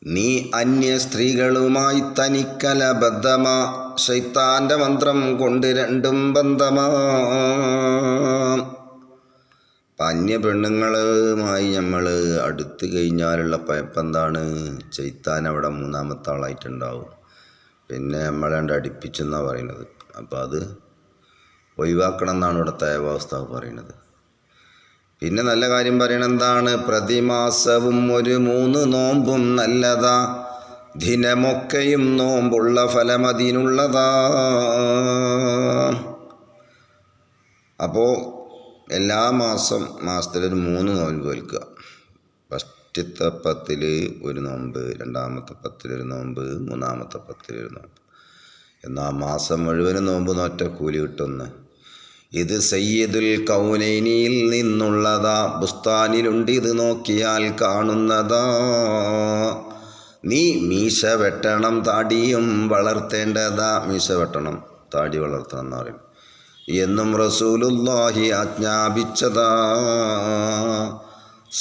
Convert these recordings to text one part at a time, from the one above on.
നീ അന്യ സ്ത്രീകളുമായി തനിക്കലബദ്ധമാ, ശൈത്താന്റെ മന്ത്രം കൊണ്ട് രണ്ടും ബന്ധമാ. അന്യ പെണ്ണുങ്ങളുമായി നമ്മൾ അടുത്ത് കഴിഞ്ഞാലുള്ള പയപ്പെന്താണ്? ശൈത്താൻ അവിടെ മൂന്നാമത്തെ ആളായിട്ടുണ്ടാവും. പിന്നെ നമ്മളെ അടുപ്പിച്ചെന്നാണ് പറയുന്നത്. അപ്പോൾ അത് ഒഴിവാക്കണം എന്നാണ് ഇവിടെ തേവാവസ്ഥ പറയുന്നത്. പിന്നെ നല്ല കാര്യം പറയണത് എന്താണ്? പ്രതിമാസവും ഒരു 3 നോമ്പും നല്ലതാ, ദിനമൊക്കെയും നോമ്പുള്ള ഫലമതിനുള്ളതാ. അപ്പോൾ എല്ലാ മാസത്തിലൊരു 3 നോമ്പ് വയ്ക്കുക. ഫസ്റ്റത്തെ 10 ഒരു നോമ്പ്, രണ്ടാമത്തെ 10 നോമ്പ്, മൂന്നാമത്തെ 10 നോമ്പ്. എന്നാൽ മാസം മുഴുവനും നോമ്പ് നോറ്റ കൂലി കിട്ടുന്നു. ഇത് സയ്യിദുൽ കൗനൈനിയിൽ നിന്നുള്ളതാ, ബുസ്താനിലുണ്ട് ഇത് നോക്കിയാൽ കാണുന്നതാ. നീ മീശ വെട്ടണം, താടിയും വളർത്തേണ്ടതാ. മീശ വെട്ടണം, താടി വളർത്തണം എന്ന് പറയും എന്നും റസൂലുള്ളാഹി ആജ്ഞാപിച്ചതാ.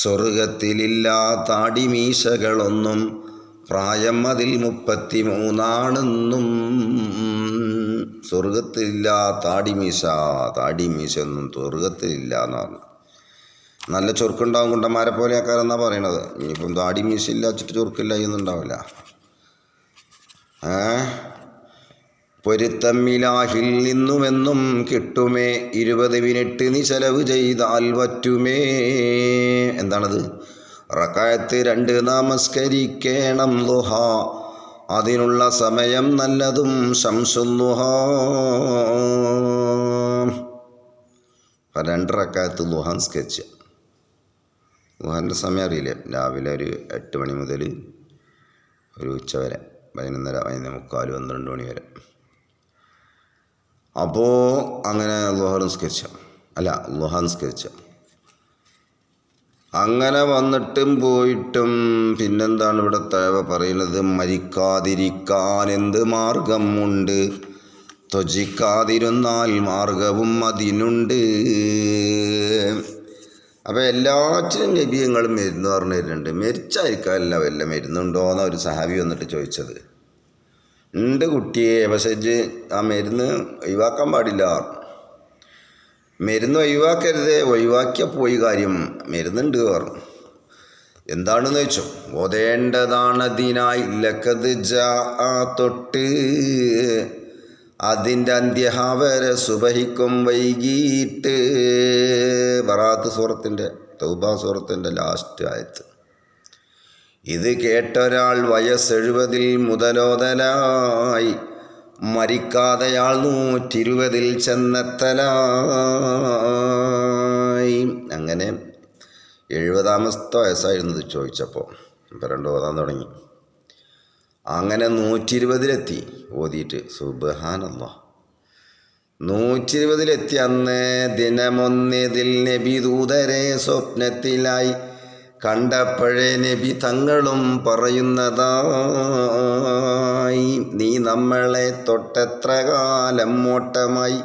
സ്വർഗത്തിലില്ല താടി മീശകളൊന്നും, പ്രായം അതിൽ 33 സ്വർഗത്തിലില്ല താടി മീശ ഒന്നും സ്വർഗത്തിലില്ല എന്ന് പറഞ്ഞു. നല്ല ചൊറുക്കുണ്ടാവും, കുണ്ടന്മാരെ പോലെയാക്കാരെന്നാണ് പറയണത്. ഇനിയിപ്പം താടി മീശ ഇല്ല വെച്ചിട്ട് ചൊറുക്കില്ല എന്നുണ്ടാവില്ല. പൊരുത്തമ്മിലാഹിൽ നിന്നുമെന്നും കിട്ടുമേ, 20 മിനിറ്റ് നീ ചെലവ് ചെയ്താൽ വറ്റുമേ. എന്താണത്? റകഅത്ത് 2 നമസ്കരിക്കണം ളുഹ, അതിനുള്ള സമയം നല്ലതും ശംസുദ്ദുഹ. 2 റകഅത്ത് ളുഹ നിസ്കരിച്ച. ളുഹൻ്റെ സമയം അറിയില്ലേ? രാവിലെ ഒരു 8 മണി മുതൽ ഒരു ഉച്ച വരെ, 11:30, 11:45, 12 മണി വരെ. അപ്പോൾ അങ്ങനെ ളുഹ നിസ്കരിച്ച. അങ്ങനെ വന്നിട്ടും പോയിട്ടും പിന്നെന്താണ് ഇവിടെ തേവ പറയുന്നത്? മരിക്കാതിരിക്കാൻ എന്ത് മാർഗമുണ്ട്, ത്വജിക്കാതിരുന്നാൽ മാർഗവും അതിനുണ്ട്. അപ്പോൾ എല്ലാറ്റിനും നബിയങ്ങളും മരുന്ന് പറഞ്ഞു തരുന്നുണ്ട്. മരിച്ചായിരിക്കാമല്ല വല്ല മരുന്നുണ്ടോയെന്ന് ഒരു സഹാബി വന്നിട്ട് ചോദിച്ചത്. ഉണ്ട് കുട്ടിയെ, പക്ഷേ ആ മരുന്ന് ഒഴിവാക്കാൻ പാടില്ല. മരുന്ന് ഒഴിവാക്കരുത്, ഒഴിവാക്കിയാൽ പോയി കാര്യം. മരുന്നുണ്ട് പറഞ്ഞു. എന്താണെന്ന് ചോദിച്ചു. ഓതേണ്ടതാണതിനായി ലഖദ് ജാഅ തൊട്ട് അതിൻ്റെ അന്ത്യഹാവരെ സുബഹിക്കും വൈകിട്ട്. ബറാത്ത് സൂറത്തിൻ്റെ, തൗബ സൂറത്തിൻ്റെ ലാസ്റ്റ് ആയത്ത്. ഇത് കേട്ടൊരാൾ വയസ്സ് 70 മുതലോതലായി, മരിക്കാതെയാൾ 120 ചെന്നെത്തലായി. അങ്ങനെ 70ാമത്തെ വയസ്സായിരുന്നത് ചോദിച്ചപ്പോൾ. ഇപ്പം 2 ഓതാൻ തുടങ്ങി. അങ്ങനെ 120 ഓതിയിട്ട്. സുബ്ഹാനല്ലാഹ്. 120 അന്ന് ദിനമൊന്നതിൽ നബി ദൂതരെ സ്വപ്നത്തിലായി കണ്ടപ്പോഴേ നബി തങ്ങളും പറയുന്നതായി, നീ നമ്മളെ തൊട്ടെത്ര കാലം മോട്ടമായി,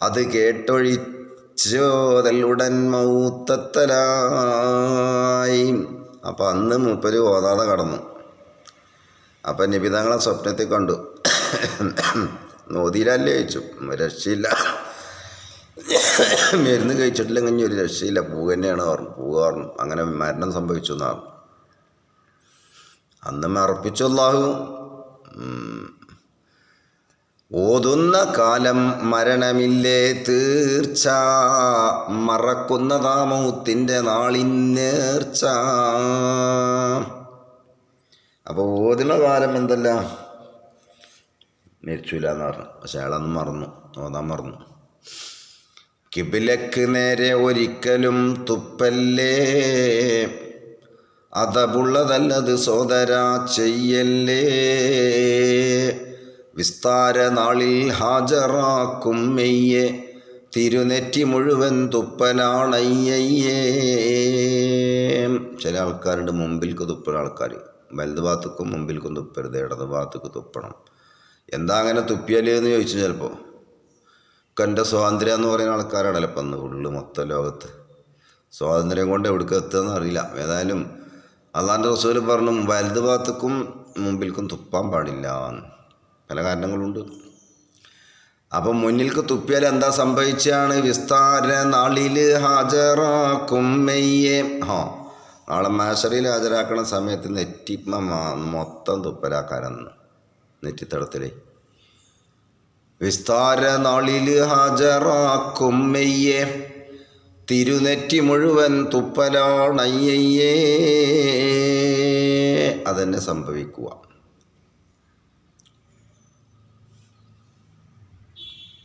അത് കേട്ടൊഴിച്ചോതൽ ഉടൻ മൗത്തത്തലായി. അപ്പം അന്ന് മൂപ്പര് ഓതാതെ കടന്നു. അപ്പം നബി തങ്ങളെ സ്വപ്നത്തിൽ കണ്ടു. നോതിയിലല്ലേ ചോദിച്ചു. രക്ഷയില്ല, മരുന്ന് കഴിച്ചിട്ടില്ലെങ്കിൽ ഒരു രക്ഷയില്ല, പൂവ് തന്നെയാണ് പറഞ്ഞു. അങ്ങനെ മരണം സംഭവിച്ചു എന്നാണ്. അന്ന് മറപ്പിച്ചു അല്ലാഹു. ഓതുന്ന കാലം മരണമില്ലേ തീർച്ച, മറക്കുന്നതാ മൗത്തിൻ്റെ നാളിന്നേർച്ച. അപ്പോൾ ഓതുന്ന കാലം എന്തല്ല, മരിച്ചില്ല എന്ന് പറഞ്ഞു. പക്ഷെ അയാളന്ന് മറന്നു, ഓതാൻ മറന്നു. കിബിലക്ക് നേരെ ഒരിക്കലും തുപ്പല്ലേ, അതപുള്ളതല്ലത് സോദരാ ചെയ്യല്ലേ. വിസ്താര നാളിൽ ഹാജറാക്കും മെയ്യെ, തിരുനെറ്റി മുഴുവൻ തുപ്പലാണയ്യേ. ചില ആൾക്കാരുണ്ട് മുമ്പിൽക്ക് തുപ്പുന്ന ആൾക്കാർ. വലത് ഭാഗത്തേക്കും മുമ്പിൽക്കും തുപ്പരുത്, ഇടത് ഭാഗത്തേക്ക് തുപ്പണം. എന്താ അങ്ങനെ തുപ്പിയാലേ എന്ന് ചോദിച്ചു. ചിലപ്പോൾ എൻ്റെ സ്വാതന്ത്ര്യം എന്ന് പറയുന്ന ആൾക്കാരാണല്ലോ ഇപ്പം അന്ന് മൊത്തം ലോകത്ത്. സ്വാതന്ത്ര്യം കൊണ്ട് എവിടേക്ക് എത്തുകയെന്ന് അറിയില്ല. ഏതായാലും അള്ളാൻ്റെ റസൂൽ പറഞ്ഞു വലത് ഭാഗത്തേക്കും മുമ്പിൽക്കും തുപ്പാൻ പാടില്ല. പല കാരണങ്ങളുണ്ട്. അപ്പം മുന്നിൽക്ക് തുപ്പിയാൽ എന്താ സംഭവിച്ചാണ്? വിസ്താര നാളിൽ ഹാജരാക്കും മെയ്യേ. നാളെ മാശറിയിൽ ഹാജരാക്കണ സമയത്ത് നെറ്റിപ്പ മൊത്തം തുപ്പലാക്കാരെന്ന് നെറ്റിത്തടത്തിലേ. വിസ്താര നാളിൽ ഹാജരാക്കും മെയ്യേ, തിരുനെറ്റി മുഴുവൻ തുപ്പലാണയ്യേ. അതന്നെ സംഭവിക്കുക.